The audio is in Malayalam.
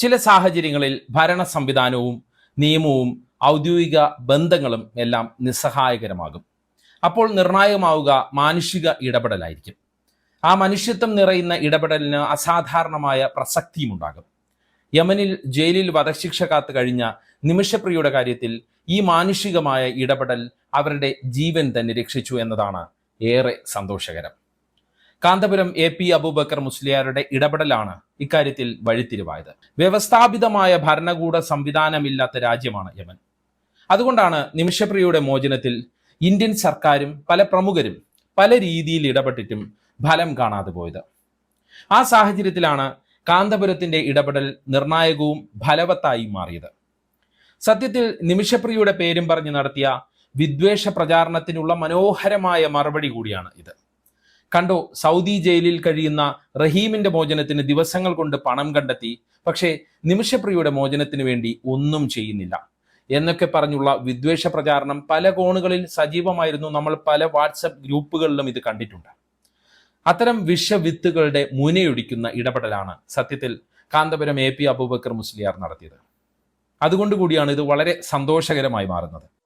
ചില സാഹചര്യങ്ങളിൽ ഭരണ സംവിധാനവും നിയമവും ഔദ്യോഗിക ബന്ധങ്ങളും എല്ലാം നിസ്സഹായകരമാകും. അപ്പോൾ നിർണായകമാവുക മാനുഷിക ഇടപെടലായിരിക്കും. ആ മനുഷ്യത്വം നിറയുന്ന ഇടപെടലിന് അസാധാരണമായ പ്രസക്തിയുമുണ്ടാകും. യമനിൽ ജയിലിൽ വധശിക്ഷ കാത്തു കഴിഞ്ഞ നിമിഷപ്രിയയുടെ കാര്യത്തിൽ ഈ മാനുഷികമായ ഇടപെടൽ അവരുടെ ജീവൻ തന്നെ രക്ഷിച്ചു എന്നതാണ് ഏറെ സന്തോഷകരം. കാന്തപുരം AP അബൂബക്കർ മുസ്ലിയാരുടെ ഇടപെടലാണ് ഇക്കാര്യത്തിൽ വഴിത്തിരിവായത്. വ്യവസ്ഥാപിതമായ ഭരണകൂട സംവിധാനമില്ലാത്ത രാജ്യമാണ് യമൻ. അതുകൊണ്ടാണ് നിമിഷപ്രിയയുടെ മോചനത്തിൽ ഇന്ത്യൻ സർക്കാരും പല പ്രമുഖരും പല രീതിയിൽ ഇടപെട്ടിട്ടും ഫലം കാണാതെ പോയത്. ആ സാഹചര്യത്തിലാണ് കാന്തപുരത്തിന്റെ ഇടപെടൽ നിർണായകവും ഫലവത്തായി മാറിയത്. സത്യത്തിൽ നിമിഷപ്രിയയുടെ പേരും പറഞ്ഞ് നടത്തിയ വിദ്വേഷ പ്രചാരണത്തിനുള്ള മനോഹരമായ മറുപടി കൂടിയാണ് ഇത്. കണ്ടോ, സൗദി ജയിലിൽ കഴിയുന്ന റഹീമിന്റെ മോചനത്തിന് ദിവസങ്ങൾ കൊണ്ട് പണം കണ്ടെത്തി, പക്ഷേ നിമിഷപ്രിയയുടെ മോചനത്തിന് വേണ്ടി ഒന്നും ചെയ്യുന്നില്ല എന്നൊക്കെ പറഞ്ഞുള്ള വിദ്വേഷ പ്രചാരണം പല കോണുകളിൽ സജീവമായിരുന്നു. നമ്മൾ പല വാട്സപ്പ് ഗ്രൂപ്പുകളിലും ഇത് കണ്ടിട്ടുണ്ട്. അത്തരം വിഷവിത്തുകളുടെ മുനയൊടിക്കുന്ന ഇടപെടലാണ് സത്യത്തിൽ കാന്തപുരം AP അബൂബക്കർ മുസ്ലിയാർ നടത്തിയത്. അതുകൊണ്ടുകൂടിയാണ് ഇത് വളരെ സന്തോഷകരമായി മാറുന്നത്.